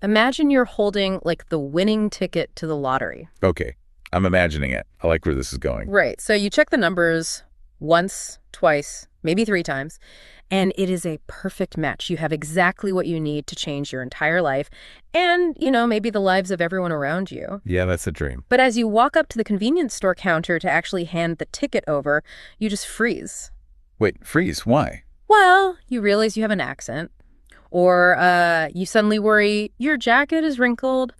Imagine you're holding, like, the winning ticket to the lottery. Okay, I'm imagining it. I like where this is going. Right. So you check the numbers once, twice, maybe 3 times, and it is a perfect match. You have exactly what you need to change your entire life and, maybe the lives of everyone around you. Yeah, that's a dream. But as you walk up to the convenience store counter to actually hand the ticket over, you just freeze. Wait, freeze? Why? Well, you realize you have an accent, or you suddenly worry your jacket is wrinkled,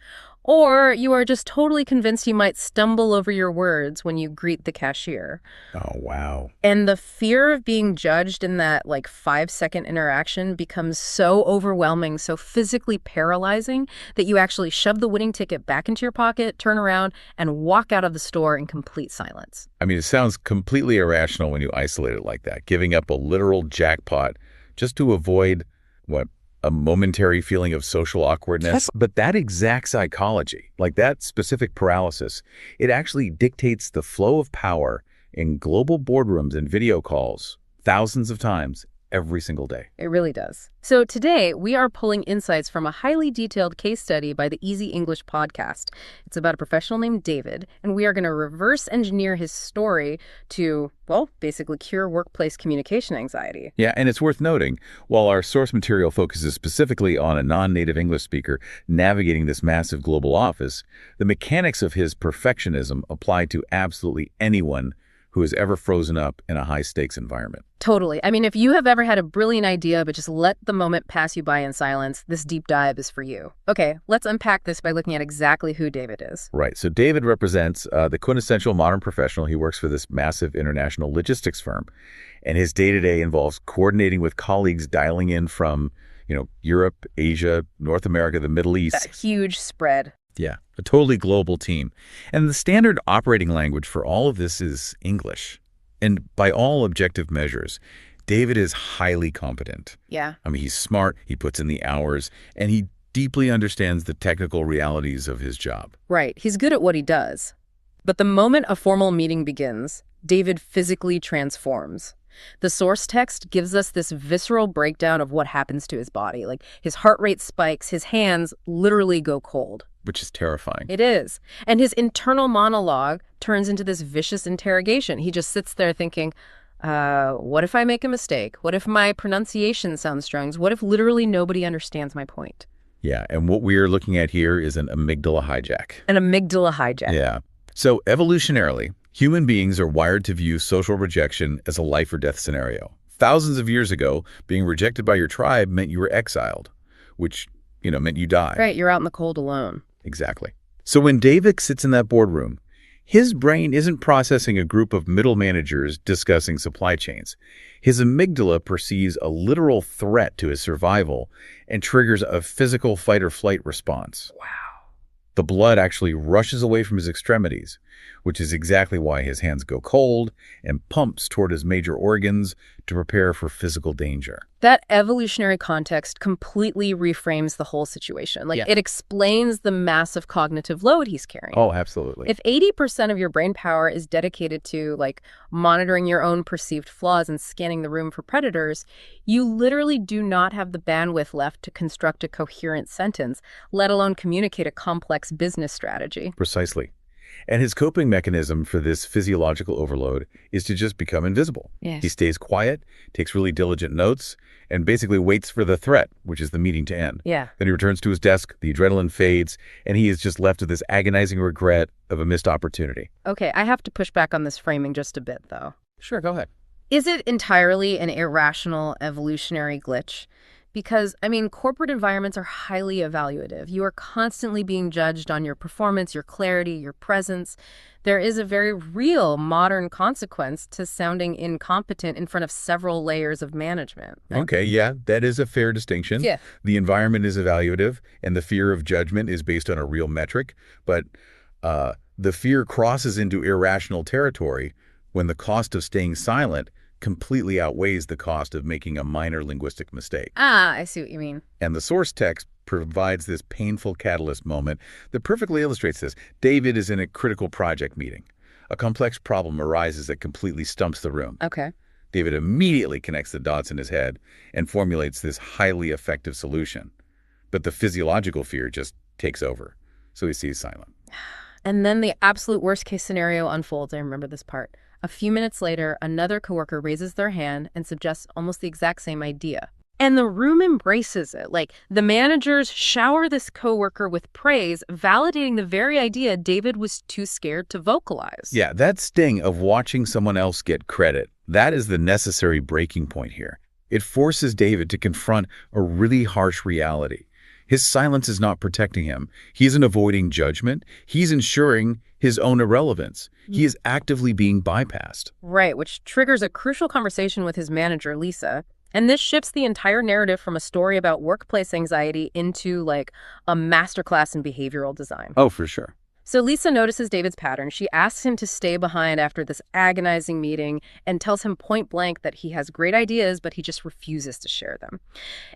or you are just totally convinced you might stumble over your words when you greet the cashier. Oh, wow. And the fear of being judged in that, 5-second interaction becomes so overwhelming, so physically paralyzing, that you actually shove the winning ticket back into your pocket, turn around, and walk out of the store in complete silence. I mean, it sounds completely irrational when you isolate it like that, giving up a literal jackpot just to avoid, what, a momentary feeling of social awkwardness. Yes. But that exact psychology, like that specific paralysis, it actually dictates the flow of power in global boardrooms and video calls thousands of times every single day. It really does. So today, we are pulling insights from a highly detailed case study by the Easy English podcast. It's about a professional named David, and we are going to reverse engineer his story to, well, basically cure workplace communication anxiety. Yeah, and it's worth noting, while our source material focuses specifically on a non-native English speaker navigating this massive global office, the mechanics of his perfectionism apply to absolutely anyone who has ever frozen up in a high-stakes environment. Totally. I mean, if you have ever had a brilliant idea but just let the moment pass you by in silence, this deep dive is for you. Okay, let's unpack this by looking at exactly who David is. Right. So David represents the quintessential modern professional. He works for this massive international logistics firm, and his day-to-day involves coordinating with colleagues dialing in from, Europe, Asia, North America, the Middle East. That huge spread. Yeah, a totally global team. And the standard operating language for all of this is English. And by all objective measures, David is highly competent. Yeah. I mean, he's smart, he puts in the hours, and he deeply understands the technical realities of his job. Right. He's good at what he does. But the moment a formal meeting begins, David physically transforms. The source text gives us this visceral breakdown of what happens to his body. Like, his heart rate spikes, his hands literally go cold. Which is terrifying. It is. And his internal monologue turns into this vicious interrogation. He just sits there thinking, what if I make a mistake? What if my pronunciation sounds strange? What if literally nobody understands my point? Yeah, and what we are looking at here is an amygdala hijack. An amygdala hijack. Yeah. So evolutionarily, human beings are wired to view social rejection as a life or death scenario. Thousands of years ago, being rejected by your tribe meant you were exiled, which, meant you die. Right, you're out in the cold alone. Exactly. So when David sits in that boardroom, his brain isn't processing a group of middle managers discussing supply chains. His amygdala perceives a literal threat to his survival and triggers a physical fight-or-flight response. Wow. The blood actually rushes away from his extremities, which is exactly why his hands go cold and pumps toward his major organs to prepare for physical danger. That evolutionary context completely reframes the whole situation. It explains the massive cognitive load he's carrying. Oh, absolutely. If 80% of your brain power is dedicated to, monitoring your own perceived flaws and scanning the room for predators, you literally do not have the bandwidth left to construct a coherent sentence, let alone communicate a complex business strategy. Precisely. And his coping mechanism for this physiological overload is to just become invisible. Yes. He stays quiet, takes really diligent notes, and basically waits for the threat, which is the meeting to end. Yeah. Then he returns to his desk, the adrenaline fades, and he is just left with this agonizing regret of a missed opportunity. Okay, I have to push back on this framing just a bit, though. Sure, go ahead. Is it entirely an irrational evolutionary glitch? Because, corporate environments are highly evaluative. You are constantly being judged on your performance, your clarity, your presence. There is a very real modern consequence to sounding incompetent in front of several layers of management. Right? Okay, yeah, that is a fair distinction. Yeah. The environment is evaluative, and the fear of judgment is based on a real metric. But the fear crosses into irrational territory when the cost of staying silent completely outweighs the cost of making a minor linguistic mistake. Ah, I see what you mean. And the source text provides this painful catalyst moment that perfectly illustrates this. David is in a critical project meeting. A complex problem arises that completely stumps the room. Okay. David immediately connects the dots in his head and formulates this highly effective solution. but the physiological fear just takes over. So he stays silent. And then the absolute worst case scenario unfolds. I remember this part. A few minutes later, another coworker raises their hand and suggests almost the exact same idea. And the room embraces it. Like, the managers shower this coworker with praise, validating the very idea David was too scared to vocalize. Yeah, that sting of watching someone else get credit, that is the necessary breaking point here. It forces David to confront a really harsh reality. His silence is not protecting him. He isn't avoiding judgment. He's ensuring his own irrelevance. He is actively being bypassed. Right, which triggers a crucial conversation with his manager, Lisa. And this shifts the entire narrative from a story about workplace anxiety into, like, a masterclass in behavioral design. Oh, for sure. So Lisa notices David's pattern. She asks him to stay behind after this agonizing meeting and tells him point blank that he has great ideas, but he just refuses to share them.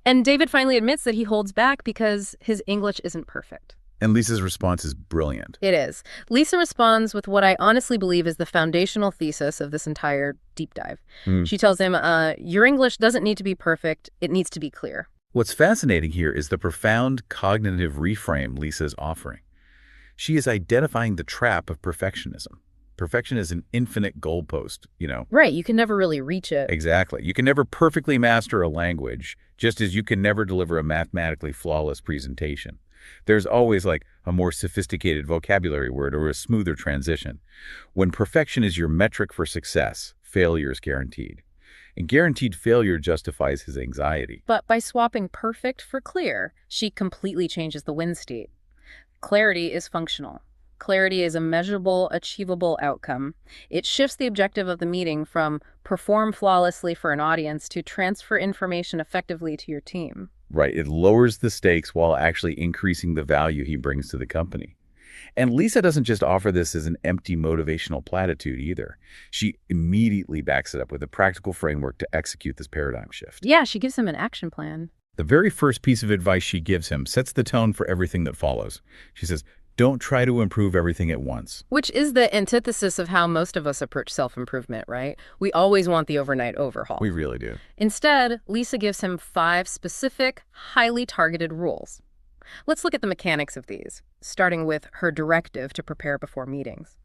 And David finally admits that he holds back because his English isn't perfect. And Lisa's response is brilliant. It is. Lisa responds with what I honestly believe is the foundational thesis of this entire deep dive. She tells him, your English doesn't need to be perfect. It needs to be clear. What's fascinating here is the profound cognitive reframe Lisa's offering. She is identifying the trap of perfectionism. Perfection is an infinite goalpost, Right, you can never really reach it. Exactly. You can never perfectly master a language, just as you can never deliver a mathematically flawless presentation. There's always like a more sophisticated vocabulary word or a smoother transition. When perfection is your metric for success, failure is guaranteed. And guaranteed failure justifies his anxiety. But by swapping perfect for clear, she completely changes the win state. Clarity is functional. Clarity is a measurable, achievable outcome. It shifts the objective of the meeting from perform flawlessly for an audience to transfer information effectively to your team. Right. It lowers the stakes while actually increasing the value he brings to the company. And Lisa doesn't just offer this as an empty motivational platitude either. She immediately backs it up with a practical framework to execute this paradigm shift. Yeah, she gives him an action plan. The very first piece of advice she gives him sets the tone for everything that follows. She says, don't try to improve everything at once. Which is the antithesis of how most of us approach self-improvement, right? We always want the overnight overhaul. We really do. Instead, Lisa gives him 5 specific, highly targeted rules. Let's look at the mechanics of these, starting with her directive to prepare before meetings.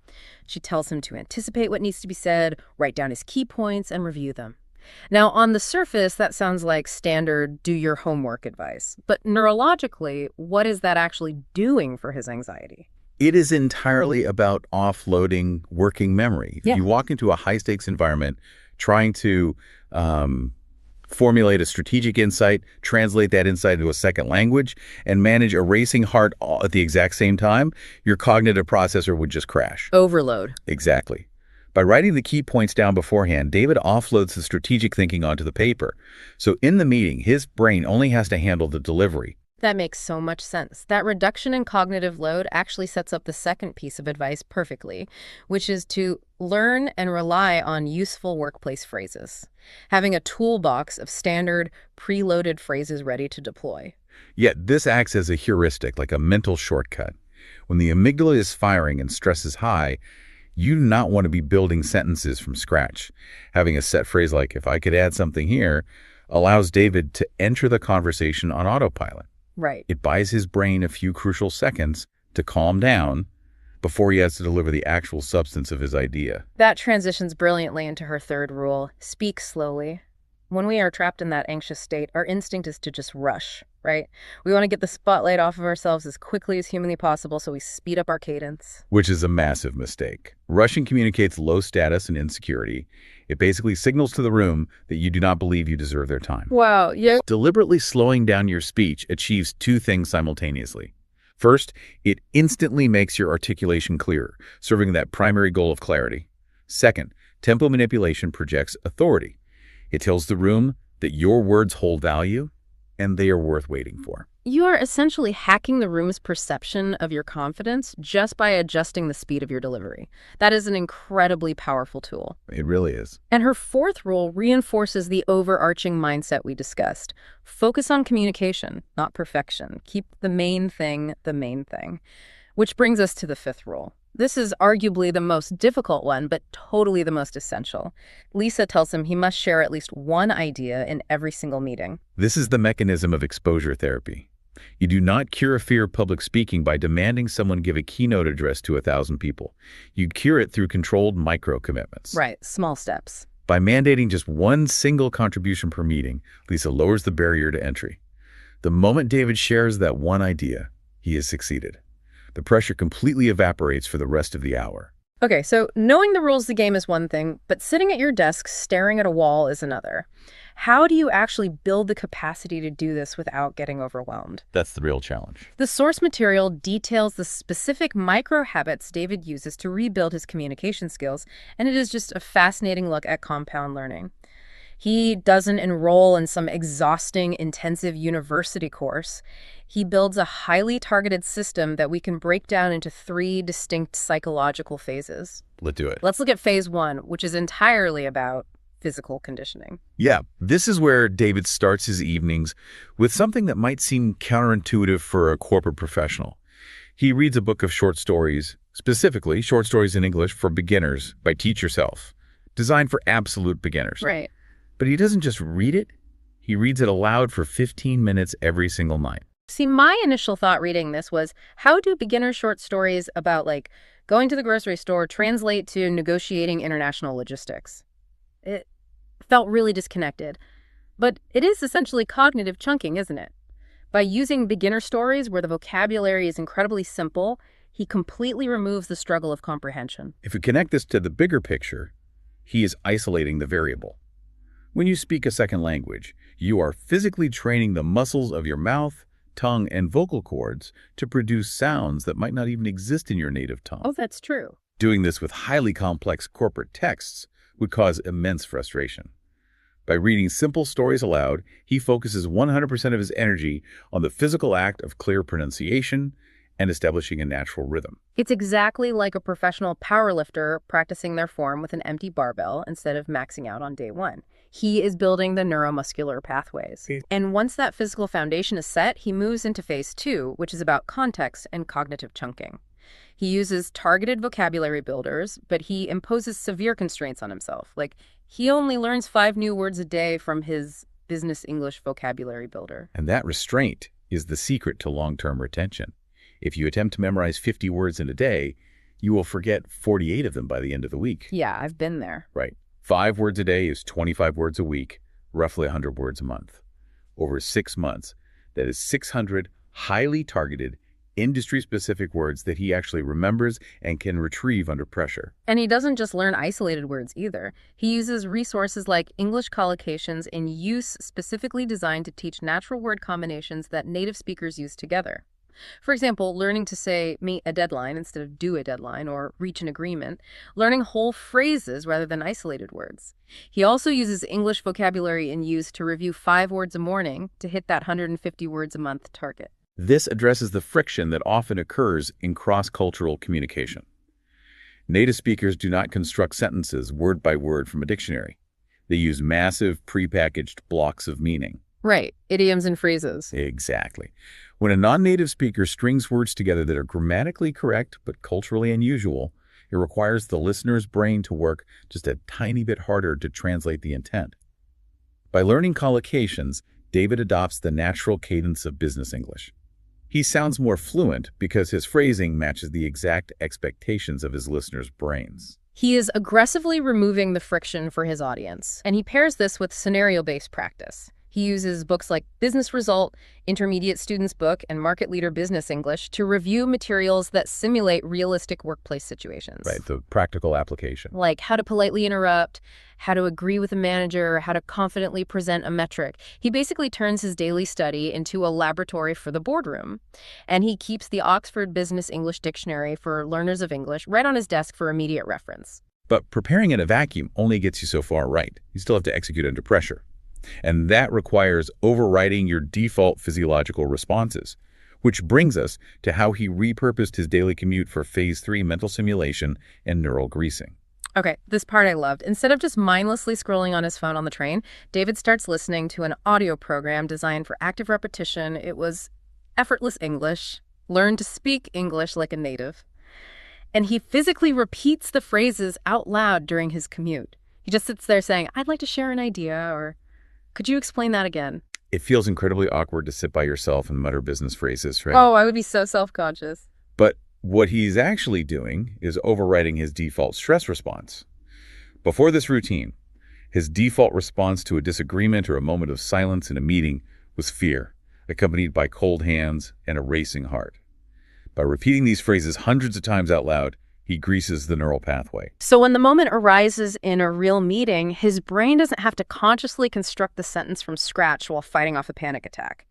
She tells him to anticipate what needs to be said, write down his key points, and review them. Now, on the surface, that sounds like standard do your homework advice. But neurologically, what is that actually doing for his anxiety? It is entirely about offloading working memory. Yeah. You walk into a high-stakes environment trying to formulate a strategic insight, translate that insight into a second language, and manage a racing heart all at the exact same time, your cognitive processor would just crash. Overload. Exactly. By writing the key points down beforehand, David offloads the strategic thinking onto the paper. So in the meeting, his brain only has to handle the delivery. That makes so much sense. That reduction in cognitive load actually sets up the second piece of advice perfectly, which is to learn and rely on useful workplace phrases. Having a toolbox of standard, preloaded phrases ready to deploy. Yet this acts as a heuristic, like a mental shortcut. When the amygdala is firing and stress is high, you do not want to be building sentences from scratch. Having a set phrase like, if I could add something here, allows David to enter the conversation on autopilot. Right. It buys his brain a few crucial seconds to calm down before he has to deliver the actual substance of his idea. That transitions brilliantly into her third rule, speak slowly. When we are trapped in that anxious state, our instinct is to just rush, right? We want to get the spotlight off of ourselves as quickly as humanly possible, so we speed up our cadence. Which is a massive mistake. Rushing communicates low status and insecurity. It basically signals to the room that you do not believe you deserve their time. Wow, yeah. Deliberately slowing down your speech achieves 2 things simultaneously. First, it instantly makes your articulation clearer, serving that primary goal of clarity. Second, tempo manipulation projects authority. It tells the room that your words hold value and they are worth waiting for. You are essentially hacking the room's perception of your confidence just by adjusting the speed of your delivery. That is an incredibly powerful tool. It really is. And her fourth rule reinforces the overarching mindset we discussed. Focus on communication, not perfection. Keep the main thing the main thing. Which brings us to the fifth rule. This is arguably the most difficult one, but totally the most essential. Lisa tells him he must share at least one idea in every single meeting. This is the mechanism of exposure therapy. You do not cure a fear of public speaking by demanding someone give a keynote address to 1,000 people. You cure it through controlled micro-commitments. Right, small steps. By mandating just one single contribution per meeting, Lisa lowers the barrier to entry. The moment David shares that one idea, he has succeeded. The pressure completely evaporates for the rest of the hour. Okay, so knowing the rules of the game is one thing, but sitting at your desk staring at a wall is another. How do you actually build the capacity to do this without getting overwhelmed? That's the real challenge. The source material details the specific micro habits David uses to rebuild his communication skills, and it is just a fascinating look at compound learning. He doesn't enroll in some exhausting, intensive university course. He builds a highly targeted system that we can break down into 3 distinct psychological phases. Let's do it. Let's look at phase 1, which is entirely about physical conditioning. Yeah, this is where David starts his evenings with something that might seem counterintuitive for a corporate professional. He reads a book of short stories, specifically short stories in English for beginners by Teach Yourself, designed for absolute beginners. Right. But he doesn't just read it, he reads it aloud for 15 minutes every single night. See, my initial thought reading this was, how do beginner short stories about, like, going to the grocery store translate to negotiating international logistics? It felt really disconnected. But it is essentially cognitive chunking, isn't it? By using beginner stories where the vocabulary is incredibly simple, he completely removes the struggle of comprehension. If we connect this to the bigger picture, he is isolating the variable. When you speak a second language, you are physically training the muscles of your mouth, tongue, and vocal cords to produce sounds that might not even exist in your native tongue. Oh, that's true. Doing this with highly complex corporate texts would cause immense frustration. By reading simple stories aloud, he focuses 100% of his energy on the physical act of clear pronunciation and establishing a natural rhythm. It's exactly like a professional powerlifter practicing their form with an empty barbell instead of maxing out on day 1. He is building the neuromuscular pathways. And once that physical foundation is set, he moves into phase 2, which is about context and cognitive chunking. He uses targeted vocabulary builders, but he imposes severe constraints on himself. Like, he only learns 5 new words a day from his business English vocabulary builder. And that restraint is the secret to long-term retention. If you attempt to memorize 50 words in a day, you will forget 48 of them by the end of the week. Yeah, I've been there. Right. 5 words a day is 25 words a week, roughly 100 words a month. Over 6 months, that is 600 highly targeted, industry-specific words that he actually remembers and can retrieve under pressure. And he doesn't just learn isolated words either. He uses resources like English collocations in use specifically designed to teach natural word combinations that native speakers use together. For example, learning to say meet a deadline instead of do a deadline or reach an agreement, learning whole phrases rather than isolated words. He also uses English vocabulary in use to review 5 words a morning to hit that 150 words a month target. This addresses the friction that often occurs in cross-cultural communication. Native speakers do not construct sentences word by word from a dictionary. They use massive, prepackaged blocks of meaning. Right, idioms and phrases. Exactly. When a non-native speaker strings words together that are grammatically correct but culturally unusual, it requires the listener's brain to work just a tiny bit harder to translate the intent. By learning collocations, David adopts the natural cadence of business English. He sounds more fluent because his phrasing matches the exact expectations of his listeners' brains. He is aggressively removing the friction for his audience, and he pairs this with scenario-based practice. He uses books like Business Result, Intermediate Students Book, and Market Leader Business English to review materials that simulate realistic workplace situations. Right, the practical application. Like how to politely interrupt, how to agree with a manager, how to confidently present a metric. He basically turns his daily study into a laboratory for the boardroom. And he keeps the Oxford Business English Dictionary for learners of English right on his desk for immediate reference. But preparing in a vacuum only gets you so far right. You still have to execute under pressure. And that requires overriding your default physiological responses, which brings us to how he repurposed his daily commute for phase 3 mental simulation and neural greasing. Okay, this part I loved. Instead of just mindlessly scrolling on his phone on the train, David starts listening to an audio program designed for active repetition. It was Effortless English, Learn to Speak English Like a Native. And he physically repeats the phrases out loud during his commute. He just sits there saying, I'd like to share an idea, or could you explain that again? It feels incredibly awkward to sit by yourself and mutter business phrases, right? Oh, I would be so self-conscious. But what he's actually doing is overriding his default stress response. Before this routine, his default response to a disagreement or a moment of silence in a meeting was fear, accompanied by cold hands and a racing heart. By repeating these phrases hundreds of times out loud, he greases the neural pathway. So when the moment arises in a real meeting, his brain doesn't have to consciously construct the sentence from scratch while fighting off a panic attack.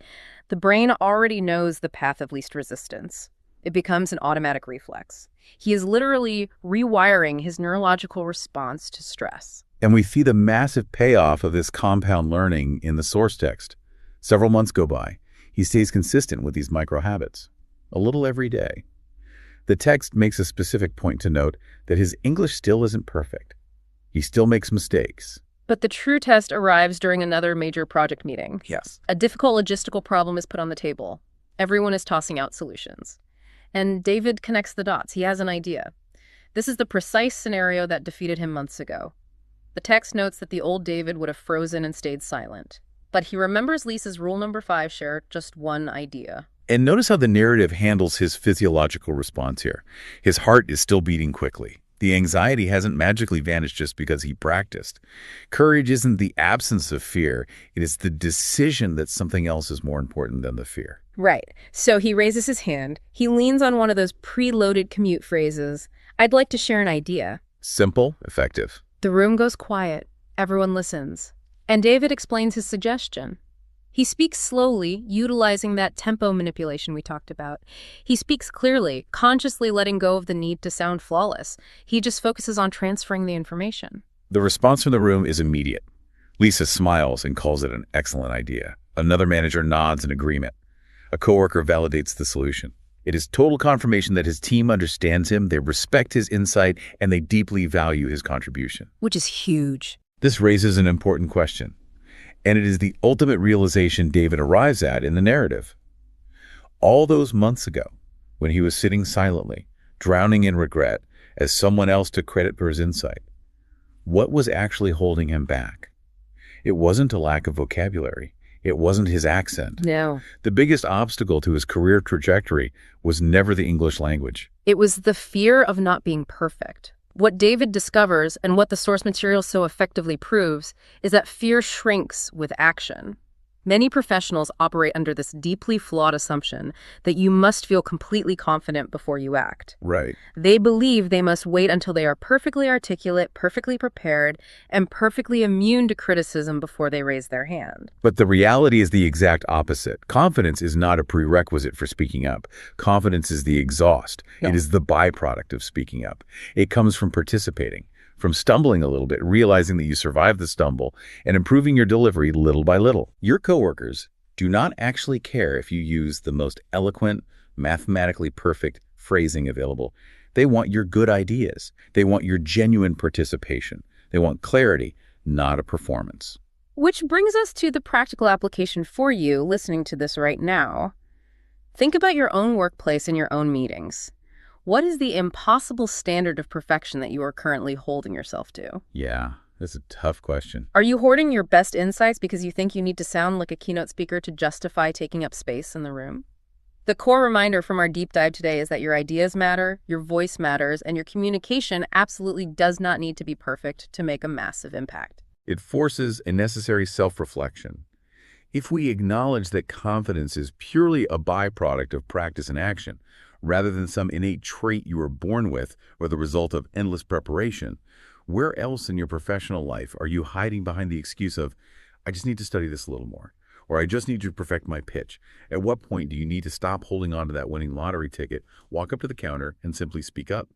The brain already knows the path of least resistance. It becomes an automatic reflex. He is literally rewiring his neurological response to stress. And we see the massive payoff of this compound learning in the source text. Several months go by. He stays consistent with these micro habits, a little every day. The text makes a specific point to note that his English still isn't perfect. He still makes mistakes. But the true test arrives during another major project meeting. Yes. A difficult logistical problem is put on the table. Everyone is tossing out solutions. And David connects the dots. He has an idea. This is the precise scenario that defeated him months ago. The text notes that the old David would have frozen and stayed silent. But he remembers Lisa's rule number 5, share just one idea. And notice how the narrative handles his physiological response here. His heart is still beating quickly. The anxiety hasn't magically vanished just because he practiced. Courage isn't the absence of fear. It is the decision that something else is more important than the fear. Right. So he raises his hand. He leans on one of those preloaded commute phrases. I'd like to share an idea. Simple, effective. The room goes quiet. Everyone listens. And David explains his suggestion. He speaks slowly, utilizing that tempo manipulation we talked about. He speaks clearly, consciously letting go of the need to sound flawless. He just focuses on transferring the information. The response from the room is immediate. Lisa smiles and calls it an excellent idea. Another manager nods in agreement. A coworker validates the solution. It is total confirmation that his team understands him, they respect his insight, and they deeply value his contribution. Which is huge. This raises an important question. And it is the ultimate realization David arrives at in the narrative. All those months ago, when he was sitting silently, drowning in regret, as someone else took credit for his insight, what was actually holding him back? It wasn't a lack of vocabulary. It wasn't his accent. No. The biggest obstacle to his career trajectory was never the English language. It was the fear of not being perfect. What David discovers, and what the source material so effectively proves, is that fear shrinks with action. Many professionals operate under this deeply flawed assumption that you must feel completely confident before you act. Right. They believe they must wait until they are perfectly articulate, perfectly prepared, and perfectly immune to criticism before they raise their hand. But the reality is the exact opposite. Confidence is not a prerequisite for speaking up. Confidence is the exhaust. No. It is the byproduct of speaking up. It comes from participating, from stumbling a little bit, realizing that you survived the stumble, and improving your delivery little by little. Your coworkers do not actually care if you use the most eloquent, mathematically perfect phrasing available. They want your good ideas. They want your genuine participation. They want clarity, not a performance. Which brings us to the practical application for you listening to this right now. Think about your own workplace and your own meetings. What is the impossible standard of perfection that you are currently holding yourself to? Yeah, that's a tough question. Are you hoarding your best insights because you think you need to sound like a keynote speaker to justify taking up space in the room? The core reminder from our deep dive today is that your ideas matter, your voice matters, and your communication absolutely does not need to be perfect to make a massive impact. It forces a necessary self-reflection. If we acknowledge that confidence is purely a byproduct of practice and action, rather than some innate trait you were born with or the result of endless preparation, where else in your professional life are you hiding behind the excuse of, I just need to study this a little more, or I just need to perfect my pitch? At what point do you need to stop holding on to that winning lottery ticket, walk up to the counter, and simply speak up?